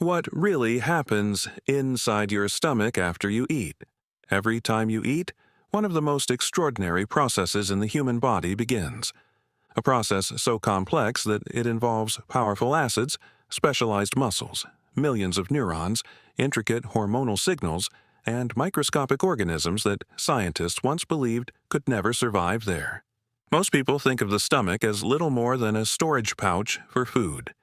What really happens inside your stomach after you eat? Every time you eat, one of the most extraordinary processes in the human body begins. A process so complex that it involves powerful acids, specialized muscles, millions of neurons, intricate hormonal signals, and microscopic organisms that scientists once believed could never survive there. Most people think of the stomach as little more than a storage pouch for food.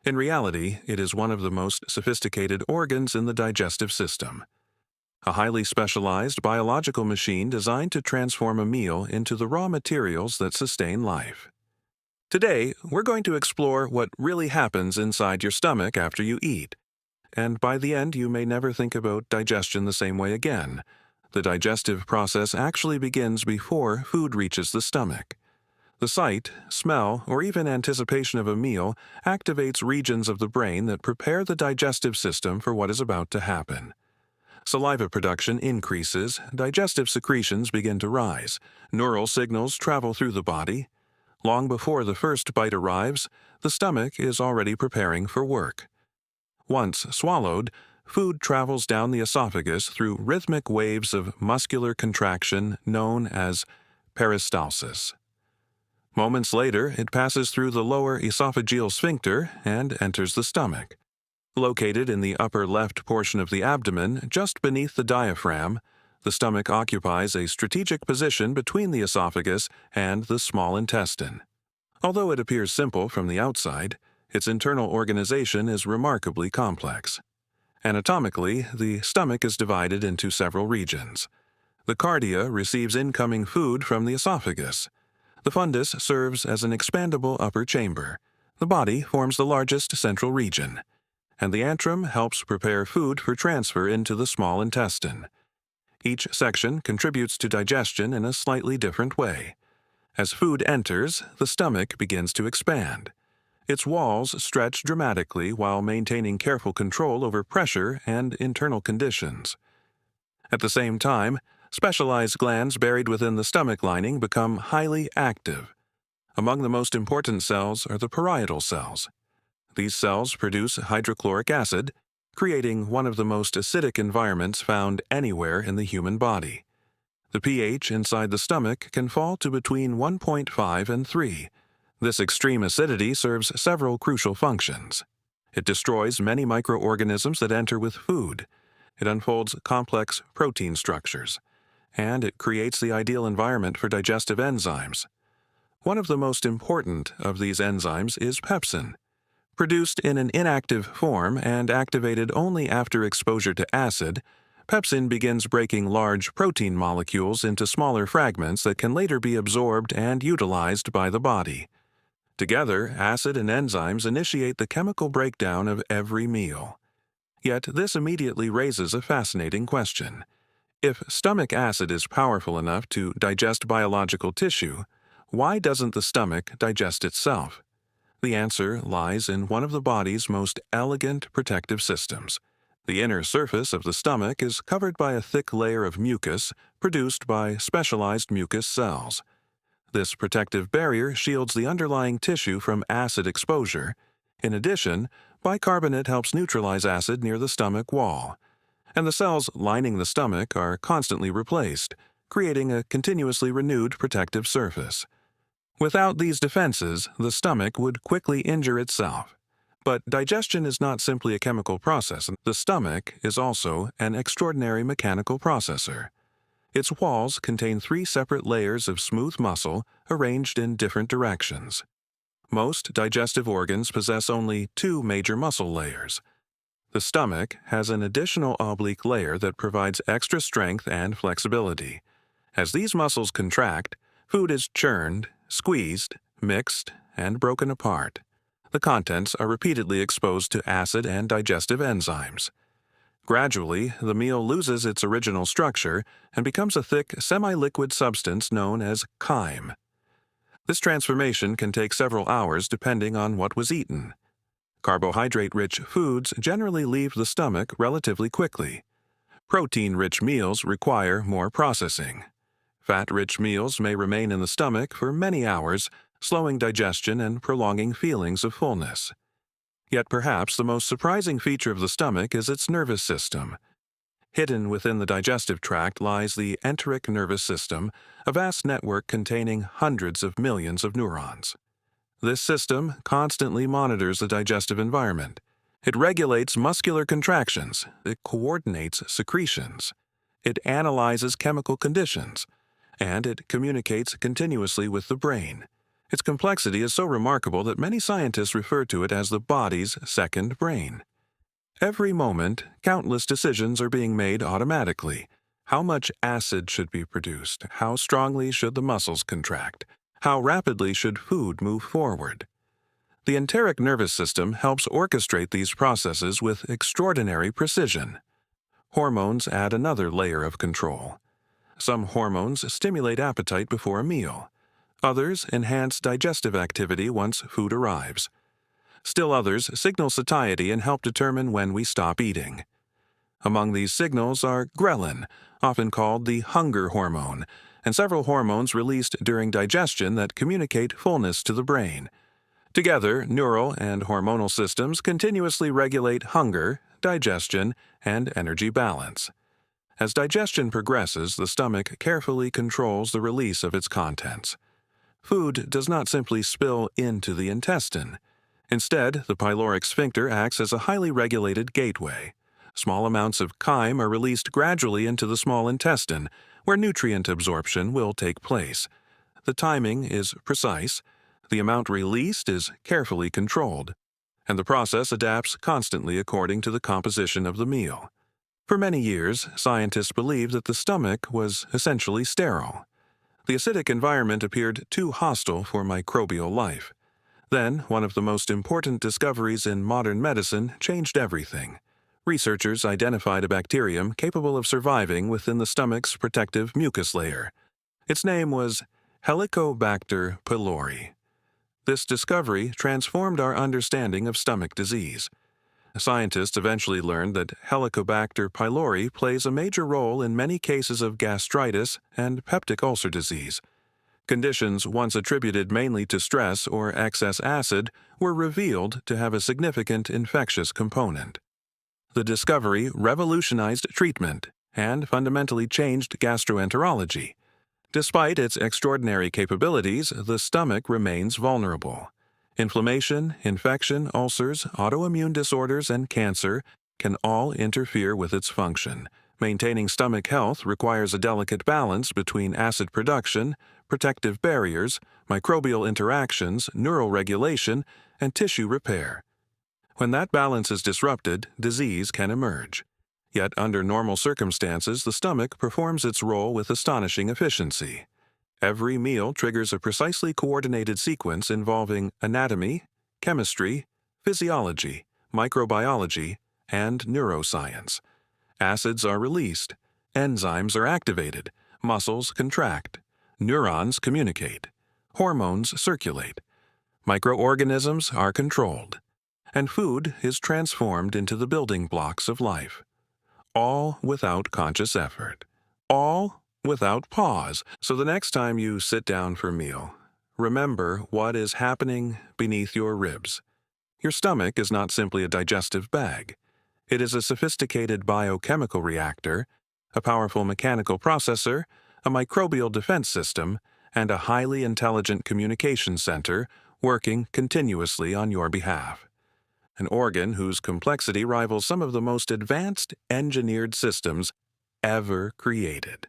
In reality, it is one of the most sophisticated organs in the digestive system. A highly specialized biological machine designed to transform a meal into the raw materials that sustain life. Today, we're going to explore what really happens inside your stomach after you eat. And by the end, you may never think about digestion the same way again. The digestive process actually begins before food reaches the stomach. The sight, smell, or even anticipation of a meal activates regions of the brain that prepare the digestive system for what is about to happen. Saliva production increases, digestive secretions begin to rise, neural signals travel through the body. Long before the first bite arrives, the stomach is already preparing for work. Once swallowed, food travels down the esophagus through rhythmic waves of muscular contraction known as peristalsis. Moments later, it passes through the lower esophageal sphincter and enters the stomach. Located in the upper left portion of the abdomen, just beneath the diaphragm, the stomach occupies a strategic position between the esophagus and the small intestine. Although it appears simple from the outside, its internal organization is remarkably complex. Anatomically, the stomach is divided into several regions. The cardia receives incoming food from the esophagus. The fundus serves as an expandable upper chamber. The body forms the largest central region, and the antrum helps prepare food for transfer into the small intestine. Each section contributes to digestion in a slightly different way. As food enters, the stomach begins to expand. Its walls stretch dramatically while maintaining careful control over pressure and internal conditions. At the same time, specialized glands buried within the stomach lining become highly active. Among the most important cells are the parietal cells. These cells produce hydrochloric acid, creating one of the most acidic environments found anywhere in the human body. The pH inside the stomach can fall to between 1.5 and 3. This extreme acidity serves several crucial functions. It destroys many microorganisms that enter with food. It unfolds complex protein structures, and it creates the ideal environment for digestive enzymes. One of the most important of these enzymes is pepsin. Produced in an inactive form and activated only after exposure to acid, pepsin begins breaking large protein molecules into smaller fragments that can later be absorbed and utilized by the body. Together, acid and enzymes initiate the chemical breakdown of every meal. Yet this immediately raises a fascinating question. If stomach acid is powerful enough to digest biological tissue, why doesn't the stomach digest itself? The answer lies in one of the body's most elegant protective systems. The inner surface of the stomach is covered by a thick layer of mucus produced by specialized mucus cells. This protective barrier shields the underlying tissue from acid exposure. In addition, bicarbonate helps neutralize acid near the stomach wall, and the cells lining the stomach are constantly replaced, creating a continuously renewed protective surface. Without these defenses, the stomach would quickly injure itself. But digestion is not simply a chemical process. The stomach is also an extraordinary mechanical processor. Its walls contain 3 separate layers of smooth muscle arranged in different directions. Most digestive organs possess only 2 major muscle layers. The stomach has an additional oblique layer that provides extra strength and flexibility. As these muscles contract, food is churned, squeezed, mixed, and broken apart. The contents are repeatedly exposed to acid and digestive enzymes. Gradually, the meal loses its original structure and becomes a thick, semi-liquid substance known as chyme. This transformation can take several hours depending on what was eaten. Carbohydrate-rich foods generally leave the stomach relatively quickly. Protein-rich meals require more processing. Fat-rich meals may remain in the stomach for many hours, slowing digestion and prolonging feelings of fullness. Yet perhaps the most surprising feature of the stomach is its nervous system. Hidden within the digestive tract lies the enteric nervous system, a vast network containing hundreds of millions of neurons. This system constantly monitors the digestive environment. It regulates muscular contractions, it coordinates secretions, it analyzes chemical conditions, and it communicates continuously with the brain. Its complexity is so remarkable that many scientists refer to it as the body's second brain. Every moment, countless decisions are being made automatically. How much acid should be produced? How strongly should the muscles contract? How rapidly should food move forward? The enteric nervous system helps orchestrate these processes with extraordinary precision. Hormones add another layer of control. Some hormones stimulate appetite before a meal. Others enhance digestive activity once food arrives. Still others signal satiety and help determine when we stop eating. Among these signals are ghrelin, often called the hunger hormone, and several hormones released during digestion that communicate fullness to the brain. Together, neural and hormonal systems continuously regulate hunger, digestion, and energy balance. As digestion progresses, the stomach carefully controls the release of its contents. Food does not simply spill into the intestine. Instead, the pyloric sphincter acts as a highly regulated gateway. Small amounts of chyme are released gradually into the small intestine, where nutrient absorption will take place. The timing is precise, the amount released is carefully controlled, and the process adapts constantly according to the composition of the meal. For many years, scientists believed that the stomach was essentially sterile. The acidic environment appeared too hostile for microbial life. Then, one of the most important discoveries in modern medicine changed everything. Researchers identified a bacterium capable of surviving within the stomach's protective mucus layer. Its name was Helicobacter pylori. This discovery transformed our understanding of stomach disease. Scientists eventually learned that Helicobacter pylori plays a major role in many cases of gastritis and peptic ulcer disease. Conditions once attributed mainly to stress or excess acid were revealed to have a significant infectious component. The discovery revolutionized treatment and fundamentally changed gastroenterology. Despite its extraordinary capabilities, the stomach remains vulnerable. Inflammation, infection, ulcers, autoimmune disorders, and cancer can all interfere with its function. Maintaining stomach health requires a delicate balance between acid production, protective barriers, microbial interactions, neural regulation, and tissue repair. When that balance is disrupted, disease can emerge. Yet under normal circumstances, the stomach performs its role with astonishing efficiency. Every meal triggers a precisely coordinated sequence involving anatomy, chemistry, physiology, microbiology, and neuroscience. Acids are released, enzymes are activated, muscles contract, neurons communicate, hormones circulate, microorganisms are controlled, and food is transformed into the building blocks of life. All without conscious effort. All without pause. So the next time you sit down for a meal, remember what is happening beneath your ribs. Your stomach is not simply a digestive bag. It is a sophisticated biochemical reactor, a powerful mechanical processor, a microbial defense system, and a highly intelligent communication center working continuously on your behalf. An organ whose complexity rivals some of the most advanced engineered systems ever created,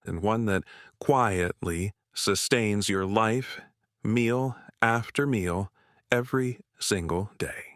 and one that quietly sustains your life, meal after meal, every single day.